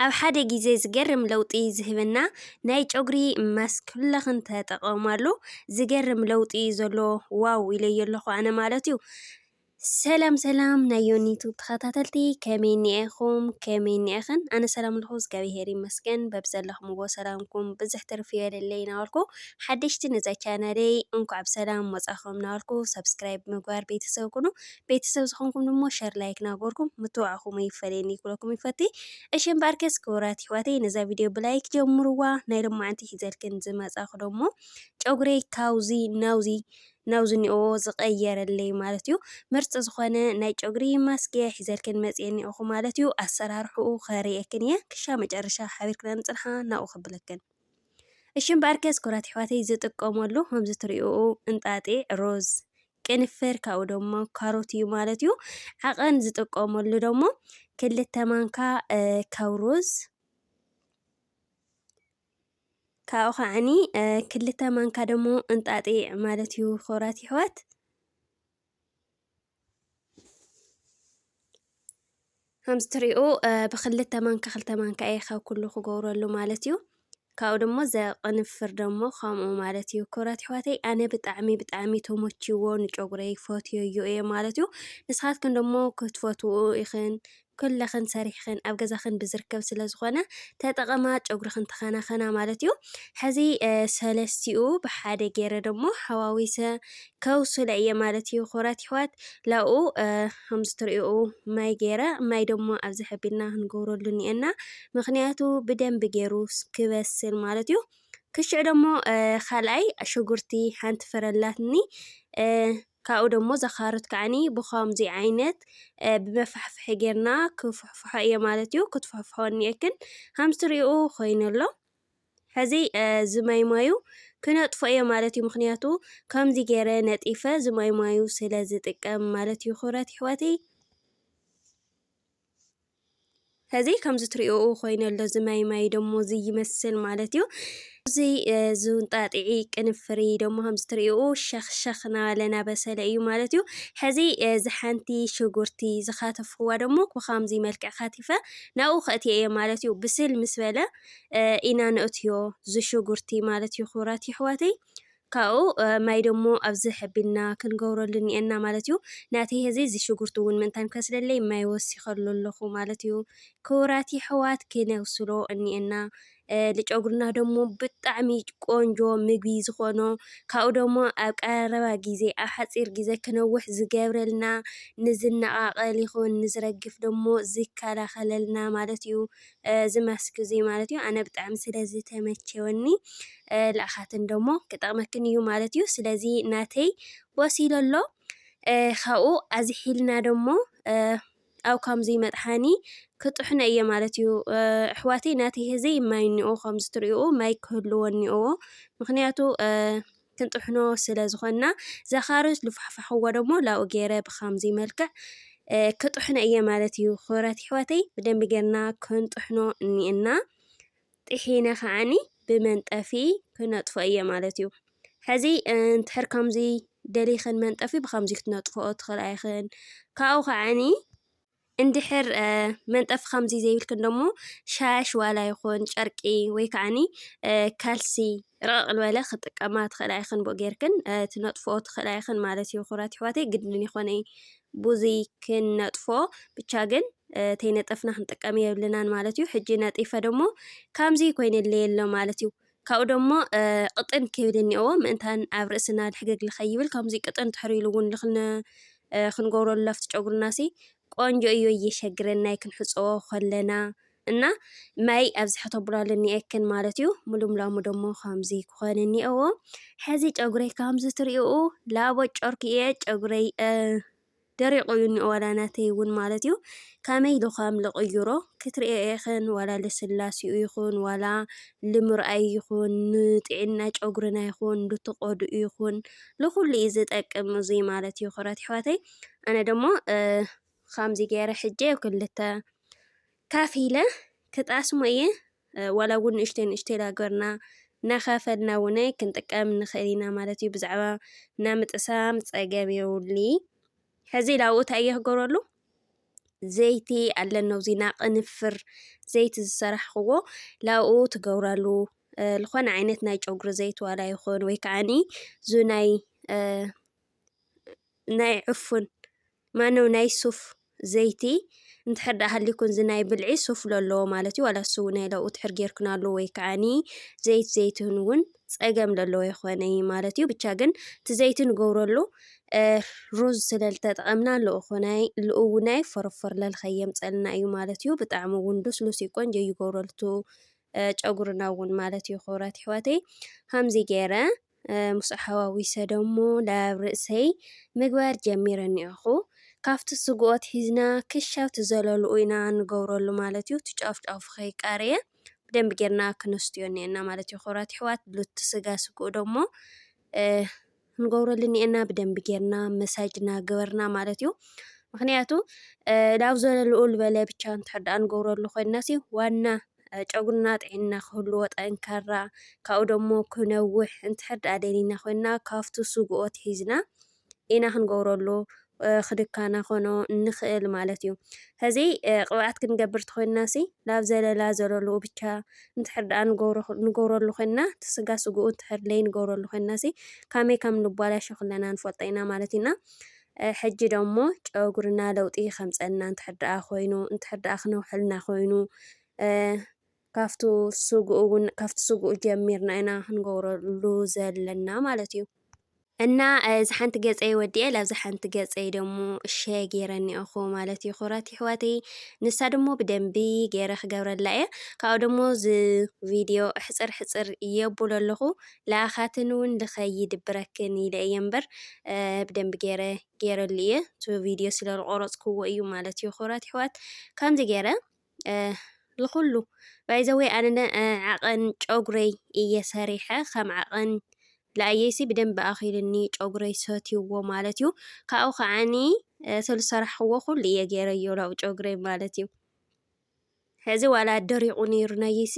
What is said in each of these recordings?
ኣብ ሓደ ግዜ ዝገርም ለውጢ ዝህበና ናይ ጨጉሪ ማስክ ኩላኽን ተጠቐማሉ። ዝገርም ለውጢ ዘሎ ዋው ኢለዮ ኣለኹ ኣነ ማለት እዩ። ሰላም ሰላም ናይ ዩኒቱብ ተኸታተልቲ ከመይ እኒአኹም? ከመይ እኒአኽን? ኣነ ሰላም ኣለኹ እግዚኣብሔር ይመስገን። በብዘለኹምዎ ሰላምኩም ብዙሕ ትርፊ ይበለለይ ናበልኩ ሓደሽቲ ነዛ ቻናለይ እንኳዕ ብሰላም መጻኹም ናበልኩ ሰብስክራይብ ምግባር ቤተሰብ ኩኑ ቤተሰብ ዝኾንኩም ድሞ ሸር ላይክ ናገርኩም ምትዋዕኹም ይፈለየኒ ኩለኩም ይፈቲ እሽን ባርከስ ክቡራት ኣሕዋተይ ነዛ ቪድዮ ብላይክ ጀምርዋ። ናይ ሎማዓንቲ ሒዘልክን ዝመጻኹ ደሞ ጨጉረይ ካውዚ ናውዚ ኒኦ ዝቐየረለይ ማለት እዩ። ምርጥ ዝኾነ ናይ ጨጉሪ ማስክ ሒዘልክን መጽአኒ እኹ ማለት እዩ። ኣሰራርሑኡ ከርእየክን እየ ክሻ መጨረሻ ሓቢርክና ንጽንሓ ናኡ ክብለክን እሽን ባርከስ ክቡራት ኣሕዋተይ ዝጥቀመሉ ከምዚ ትሪኡ እንጣጢዕ ሮዝ ቅንፍር ካብኡ ደሞ ካሮት እዩ ማለት እዩ። ዓቐን ዝጥቀመሉ ደሞ ክልተ ማንካ ካብ ሮዝ ካብኡ ኸዓኒ ክልተ ማንካ ደሞ እንጣጢዕ ማለት እዩ። ክቡራት ኣሕዋት ከምዚ ትሪኡ ብክልተ ማንካ ክልተ ማንካ እየ ካብ ኩሉ ክገብረሉ ማለት እዩ። ካብኡ ደሞ ዘቕንፍር ደሞ ከምኡ ማለት እዩ። ክቡራት ኣሕዋተይ ኣነ ብጣዕሚ ተመችዎ ንጨጉረይ ፈትየዮ እየ ማለት እዩ። ንስኻትክን ደሞ ክትፈትውኡ ኢኽን ኩለኽን ሰሪሕኽን ኣብ ገዛኽን ብዝርከብ ስለ ዝኾነ ተጠቐማ ጨጉርኽን ተኸናኸና ማለት እዩ። ሕዚ ሰለስቲኡ ብሓደ ገይረ ደሞ ሓዋዊሰ ከውስለ እየ ማለት እዩ። ክቡራት ኣሕዋት ላኡ ከምዚ ትሪኡ ማይ ገይረ ማይ ደሞ ኣብዚ ሓቢልና ክንገብረሉ እኒአና ምክንያቱ ብደንቢ ገይሩ ክበስል ማለት እዩ። ክሽዕ ደሞ ካልኣይ ሽጉርቲ ሓንቲ ፍረላትኒ ካብኡ ደሞ ዘኻርት ከዓኒ ብኸምዚ ዓይነት ብመፋሕፍሒ ጌርና ክፍሕፍሖ እየ ማለት እዩ። ክትፍሕፍሖ እኒአክን ከምዚ ትሪኡ ኮይኑ ኣሎ። ሕዚ ዝማይማዩ ክነጥፎ እየ ማለት እዩ። ምክንያቱ ከምዚ ገይረ ነጢፈ ዝማይማዩ ስለ ዝጥቀም ማለት እዩ። ክቡራት ኣሕዋተይ ሕዚ ከምዚ ትሪኡ ኮይኑ ኣሎ ዝማይማይ ደሞ ዝይመስል ማለት እዩ። እዚ ዝንጣጢዒ ቅንፍሪ ደሞ ከምዚ ትሪኡ ሸኽሸኽ ናበለና በሰለ እዩ ማለት እዩ። ሕዚ ዝሓንቲ ሽጉርቲ ዝኻተፍክዋ ደሞ ብኸምዚ መልክዕ ካቲፈ ናብኡ ከእትየ እየ ማለት እዩ። ብስል ምስ በለ ኢና ነእትዮ ዝሽጉርቲ ማለት እዩ። ክቡራት ኣሕዋተይ ካብኡ ማይ ደሞ ኣብዚ ሓቢልና ክንገብረሉ እኒአና ማለት እዩ። ናተይ ሕዚ ዝሽጉርቲ እውን ምንታን ከስለለይ ማይ ወሲኸሉ ኣለኹ ማለት እዩ። ክቡራት ኣሕዋት ክነብስሎ እኒአና ንጨጉርና ደሞ ብጣዕሚ ቆንጆ ምግቢ ዝኾኖ ካብኡ ደሞ ኣብ ቀረባ ግዜ ኣብ ሓፂር ግዜ ክነውሕ ዝገብረልና ንዝነቓቐል ይኹን ንዝረግፍ ደሞ ዝከላኸለልና ማለት እዩ። ዝማስክ እዚ ማለት እዩ። ኣነ ብጣዕሚ ስለ ዝተመቸወኒ ንኣኻትን ደሞ ክጠቕመክን እዩ ማለት እዩ። ስለዚ ናተይ ወሲሉ ኣሎ ካብኡ ኣዝሒልና ደሞ ኣብ ከምዚ መጥሓኒ ክጥሕነ እየ ማለት እዩ። ኣሕዋተይ ናተይ ሕዚ ማይ እኒኦ ከምዚ ትሪኡ ማይ ክህልዎ እኒኦዎ ምክንያቱ ክንጥሕኖ ስለ ዝኾንና ዘኻርት ዝፋሕፍሕዎ ደሞ ላኡ ገይረ ብኸምዚ መልክዕ ክጥሕነ እየ ማለት እዩ። ክቡራት ኣሕዋተይ ብደንቢ ጌርና ክንጥሕኖ እኒአና ጥሒነ ከዓኒ ብመንጠፊ ክነጥፎ እየ ማለት እዩ። ሕዚ እንድሕር ከምዚ ደሊኽን መንጠፊ ብኸምዚ ክትነጥፍኦ ትኽእላ ኢኽን ካብኡ ከዓኒ እንድሕር መንጠፊ ከምዚ ዘይብልክን ደሞ ሻሽ ዋላ ይኹን ጨርቂ ወይ ከዓኒ ካልሲ ረቕቕ ዝበለ ክጥቀማ ትኽእላ ኢኽን ብኡ ጌርክን ትነጥፍኦ ትኽእላ ኢኽን ማለት እዩ። ክቡራት ኣሕዋተይ ግድን ይኾነ ብዙ ክንነጥፎ ብቻ ግን ተይነጠፍና ክንጥቀም የብልናን ማለት እዩ። ሕጂ ነጢፈ ደሞ ከምዚ ኮይነለይ ኣሎ ማለት እዩ። ካብኡ ደሞ ቅጥን ክብል እኒአዎ ምእንታን ኣብ ርእስና ልሕግግ ልኸይብል ከምዚ ቅጥን ድሕር ኢሉ እውን ክንገብረሉ ኣብቲ ጨጉርናሲ ቆንጆ እዩ እየሸግረና ክንሕፅቦ ከለና እና ማይ ኣብዚ ሕተብላሉ እኒአክን ማለት እዩ። ሙሉምላሙ ደሞ ከምዚ ክኾን እኒአዎ። ሕዚ ጨጉረይ ከምዚ ትሪኡ ላቦጨርኩ እየ ጨጉረይ ደሪቑ እዩ እኒኦ ዋላ ናተይ እውን ማለት እዩ። ከመይ ኢሉ ከም ልቕይሮ ክትሪኦ ኢኽን ዋላ ልስላሲኡ ይኹን ዋላ ልምርኣይ ይኹን ንጥዕና ጨጉርና ይኹን ንትቆድኡ ይኹን ንኹሉ እዩ ዝጠቅም እዚ ማለት እዩ። ክቡራት ኣሕዋተይ ኣነ ደሞ ከምዚ ገይረ ሕጂ ክልተ ካፍ ኢለ ክጣስሞ እየ ዋላ እውን ንእሽተይ ዳገርና እናኸፈልና እውን ክንጥቀም ንኽእል ኢና ማለት እዩ። ብዛዕባ ናይ ምጥሳም ፀገም የብሉኒ። ሕዚ ላብኡ እንታይ እየ ክገብረሉ ዘይቲ ኣለና ውዚና ቅንፍር ዘይቲ ዝሰራሕክዎ ላብኡ ትገብራሉ ልኾነ ዓይነት ናይ ጨጉሪ ዘይቲ ዋላ ይኹን ወይ ከዓኒ ዙ ናይ ዕፉን ማነው ናይ ሱፍ ዘይቲ እንተሕዳ ሃሊኩን ዝናይ ብልዒ ሱፍ ለለዎ ማለት እዩ ዋላ እሱ ናይ ለብኡ ትሕር ጌርክናሉ ወይ ከዓኒ ዘይትን እውን ፀገም ለለዎ ይኾነ ማለት እዩ ብቻ ግን እቲ ዘይቲ ንገብረሉ ሩዝ ስለልተጠቐምና ልኡው ናይ ፈርፈር ለልኸየምፀልና እዩ ማለት እዩ ብጣዕሚ እውን ልስሉስ ቆንጆ ይገብረልቱ ጨጉርና እውን ማለት እዩ ክብራት ኣሕዋተይ ከምዚ ገይረ ምስ ሓዋዊሰ ደሞ ናብ ርእሰይ ምግባር ጀሚረ እኒአኹ ካብቲ ስግኦት ሒዝና ክሻውቲ ዘለልኡ ኢና ንገብረሉ ማለት እዩ ጫፍ ጫፉ ከይቃረየ ብደንብ ጌርና ክንስትዮ እኒአና ማለት እዩ ክብራት ኣሕዋት ብልቲ ስጋ ስግኦ ደሞ ንገብረሉ እኒአና ብደንብ ጌርና መሳጅ እናገበርና ማለት እዩ ምክንያቱ ላብ ዘለልኡ ዝበለ ብቻ እንተሕዳ ንገብረሉ ኮይንናሲ ዋና ጨጉርና ጥዕና ክህልዎ ጠንካራ ካብኡ ደሞ ክነውሕ እንተሕዳ ደሊና ኮይንና ካብቲ ስግኦት ሒዝና ኢና ክንገብረሉ ክድካና ኮኖ ንኽእል ማለት እዩ ሕዚ ቅብኣት ክንገብር ተኮይንናሲ ላብ ዘለላ ዘለልኡ ብቻ እንተሕዳ ንገብረሉ ኮይንና ትስጋ ስግኡ እንተሕድ ለይ ንገብረሉ ኮይንናሲ ካመይ ከም ንባላሾ ክለና ንፈልጦ ኢና ማለት ኢና ሕጂ ደሞ ጨጉርና ለውጢ ከምፀና እንተሕዳ ኮይኑ እንተሕዳ ክነውሐልና ኮይኑ ካብቲ ስግኡ ጀሚርና ኢና ክንገብረሉ ዘለና ማለት እዩ እና ዝሓንቲ ገፀይ ወዲአ ላብዚ ሓንቲ ገፀይ ደሞ እሸ ገይረ እኒአኹ ማለት እዩ ክብራት ኣሕዋተይ ንሳ ደሞ ብደንቢ ገይረ ክገብረላ እየ ካብኡ ደሞ ዚ ቪድዮ ሕፅር የቡሎ ኣለኹ ለኣኻትን እውን ልኸይድብረክን ኢለ እየ እምበር ብደንቢ ገይረሉ እየ እቲ ቪድዮ ስለዝቆረፅክዎ እዩ ማለት እዩ ክብራት ኣሕዋት ከምዚ ገይረ ልኩሉ ባይዘወይ ኣነ ዓቐን ጨጉረይ እየ ሰሪሐ ከም ዓቐን ለኣየሲ ብደንብ ኣኺልኒ ጨጉረይ ሰትይዎ ማለት እዩ ካብኡ ከዓኒ ስለዝሰራሕክዎ ኩሉ እየ ገይረዮ ላብኡ ጨጉረይ ማለት እዩ ሕዚ ዋላ ደሪቑ ነይሩ ናየሲ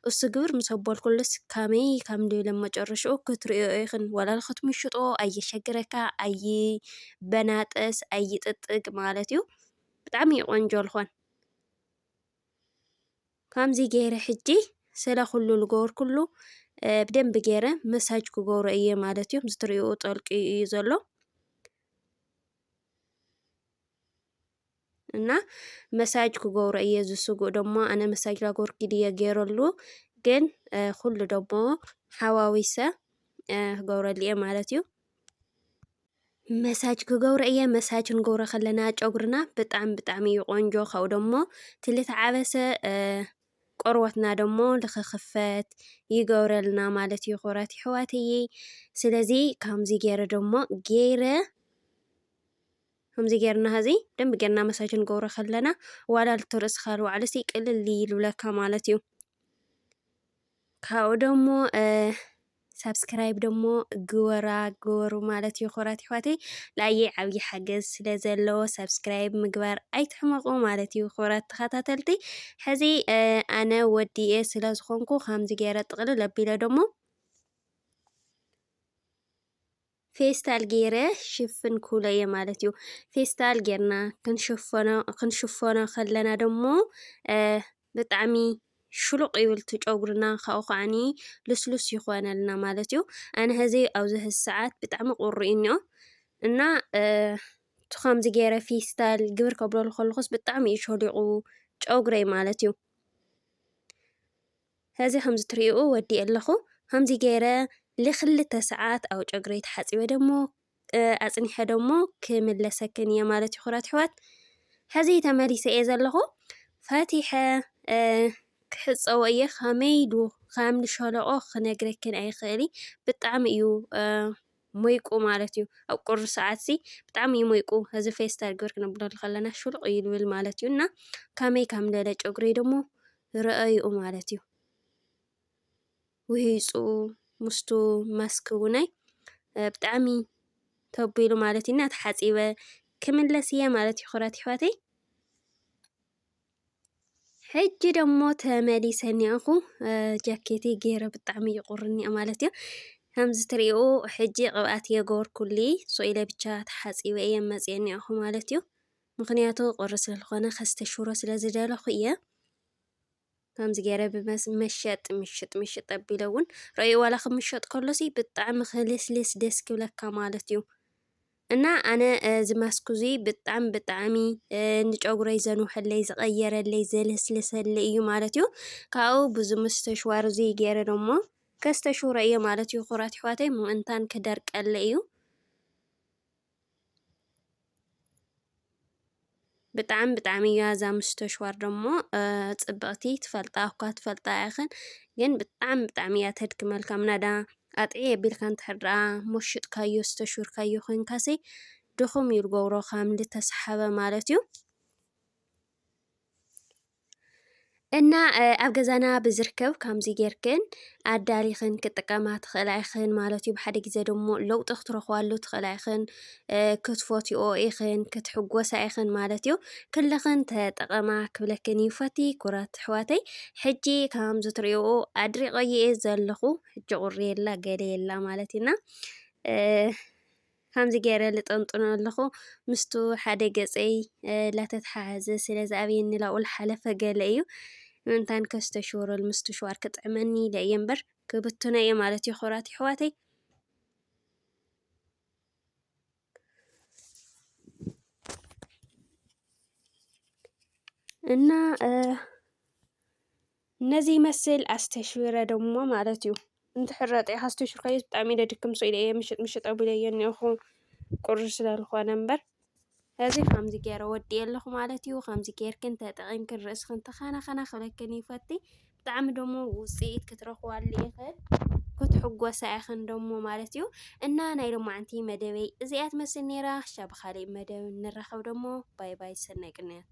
እሱ ግብር ምስ ኣበልኩሉስ ከመይ ከም ድብለ መጨረሽኡ ክትሪኦ ኢኽን ዋላ ክትምሽጦ ኣየሸግረካ ኣይበናጠስ ኣይጥጥቅ ማለት እዩ ብጣዕሚ እዩ ቆንጆ ልኾን ከምዚ ገይረ ሕጂ ስለ ኩሉ ልገብር ኩሉ ብደንብ ገይረ መሳጅ ክገብሮ እየ ማለት እዩ ዝትሪኡ ጠልቂ እዩ ዘሎ እና መሳጅ ክገብሮ እየ ዝስግኡ ደሞ ኣነ መሳጅ ላገበርኩ ድየ ገይረሉ ግን ኩሉ ደሞ ሓዋዊሰ ክገብረሉ እየ ማለት እዩ መሳጅ ክገብሮ እየ መሳጅ ክንገብሮ ከለና ጨጉርና ብጣዕሚ እዩ ቆንጆ ካብኡ ደሞ ትልተዓበሰ ቆርበትና ደሞ ልኽኽፈት ይገብረልና ማለት እዩ ክብራት ኣሕዋተይ ስለዚ ከምዚ ገይረ ደሞ ከምዚ ገይርና ሕዚ ደንቢ ጌርና መሳጅ ንገብሮ ከለና ዋላ ልትርእስኻ ልባዕሉሲ ቅልል ይብለካ ማለት እዩ ካብኡ ደሞ ሳብስክራይብ ደሞ ግበሩ ማለት እዩ ክብራት ኣሕዋተይ ለኣየይ ዓብዪ ሓገዝ ስለ ዘለዎ ሳብስክራይብ ምግባር ኣይትሕመቑ ማለት እዩ ክብራት ተኸታተልቲ ሕዚ ኣነ ወዲኤ ስለ ዝኾንኩ ከምዚ ገይረ ጥቕልል ኣቢለ ደሞ ፌስታል ገይረ ሽፍን ኩሎ እየ ማለት እዩ ፌስታል ጌርና ክንሽፈኖ ከለና ደሞ ብጣዕሚ ሽሉቕ ይብል እቲ ጨጉርና ካብኡ ከዓኒ ልስሉስ ይኾነልና ማለት እዩ ኣነ ሕዚ ኣብዚ ሕዚ ሰዓት ብጣዕሚ ቁሩብ እዩ እኒኦ እና እቲ ከምዚ ገይረ ፌስታል ግብር ከብለሉ ከለኹስ ብጣዕሚ እዩ ሸሊቑ ጨጉረይ ማለት እዩ ሕዚ ከምዚ ትሪኡ ወዲእ ኣለኹ ከምዚ ገይረ ል2 ሰዓት ኣብ ጨጉረይ ተሓፂበ ደሞ ኣፅኒሐ ደሞ ክምለሰክን እየ ማለት እዩ ክብራት ኣሕዋት ሕዚ ተመሊሰ እየ ዘለኹ ፈቲሐ ክሕፀቦ እየ ከመይ ኢሉ ከም ዝሸለቆ ክነግረክን ኣይኽእሊ ብጣዕሚ እዩ ሞይቁ ማለት እዩ ኣብ ቁሪ ሰዓት ሲ ብጣዕሚ እዩ ሞይቁ እዚ ፌስታል ግብር ክነብለሉ ከለና ሽሉቕ እዩ ዝብል ማለት እዩ እና ከመይ ከም ለለ ጨጉረይ ደሞ ረአይኡ ማለት እዩ ውሂፁ ምስቱ ማስክ እውናይ ብጣዕሚ ተቢሉ ማለት እዩ እና ተሓፂበ ክምለስ እየ ማለት እዩ ክብራት ኣሕዋተይ ሕጂ ደሞ ተመሊሰ እኒአኹ ጃኬተይ ገይረ ብጣዕሚ ይቁርኒ ማለት እዩ ከምዚ ትሪኡ ሕጂ ቅብኣት የገበርኩሉ ስኢለ ብቻ ተሓፂበ እየ መፅአ እኒአኹ ማለት እዩ ምክንያቱ ቁርስ ስለዝኾነ ከስተሽሮ ስለዝደለኹ እየ ከምዚ ገይረ ብመሸጥ ምሽጥ ኣቢለ እውን ረእዩ ዋላ ክምሸጥ ከሎሲ ብጣዕሚ ክልስልስ ደስ ክብለካ ማለት እዩ እና ኣነ ዝማስኩ እዚ ብጣዕሚ ንጨጉረይ ዘንውሐለይ ዝቀየረለይ ዘለስልሰለይ እዩ ማለት እዩ ካብኡ ብዙ ምስተሽዋር እዚ ገይረ ደሞ ከስተሽሮ እየ ማለት እዩ ኩራት ኣሕዋተይ ምእንታን ክደርቀለ እዩ ብጣዕሚ እያ እዛ ምስተሽዋር ደሞ ፅብቕቲ ትፈልጣ እኳ ትፈልጣ ኢኽን ግን ብጣዕሚ እያ ተድክመልካ ምናዳ ኣጥዕየ ኣቢልካ እንድሕር ደኣ ሞሽጥካዮ ዝተሽርካዮ ኮንካሲ ድኹም እዩ ዝገብሮ ከም ዝተሰሓበ ማለት እዩ እና ኣብ ገዛና ብዝርከብ ከምዚ ጌርክን ኣዳሊኽን ክጥቀማ ትኽእላ ኢኽን ማለት እዩ ብሓደ ግዜ ደሞ ለውጢ ክትረኽባሉ ትኽእላ ኢኽን ክትፈትዮ ኢኽን ክትሕጎሳ ኢኽን ማለት እዩ ክልኽን ተጠቐማ ክብለክን ይፈቲ ኩራት ኣሕዋተይ ሕጂ ከምዚ ትሪእዎ ኣድሪቐዮ እየ ዘለኹ ሕጂ ቁርየላ ገለየላ ማለት ኢና ከምዚ ገይረ ልጠንጥኖ ኣለኹ ምስቱ ሓደ ገፀይ ላተተሓሓዘ ስለዝኣብየኒ ላብኡ ዝሓለፈ ገለ እዩ ምእንታን ከስተሽወረል ምስትሽዋር ክጥዕመኒ ኢለ እየ እምበር ክብትኖ እየ ማለት እዩ ኩራት ኣሕዋተይ እና ነዚ ይመስል ኣስተሽዊረ ደሞ ማለት እዩ እንድሕር ረጢኻ ኣስተሽርካዮ ብጣዕሚ እዩ ዘድክም ሰው ኢለ እየ ምሽጥ ኣቢለ እየ እኒአኹ ቁርስ ስለዝኾነ እምበር ሕዚ ከምዚ ገይረ ወዲየ ኣለኹ ማለት እዩ ከምዚ ጌርክን ተጠቒምክን ርእስክን ተኸናኸና ክብለክን ይፈቲ ብጣዕሚ ደሞ ውፅኢት ክትረኽባሉ ኢኽን ክትሕጎሳ ኢኽን ደሞ ማለት እዩ እና ናይ ሎማዓንቲ መደበይ እዚኣ ትመስል ነይራ ሻ ብኻሊእ መደብ ንራኸብ ደሞ ባይ ባይ ሰናይ ቅንያት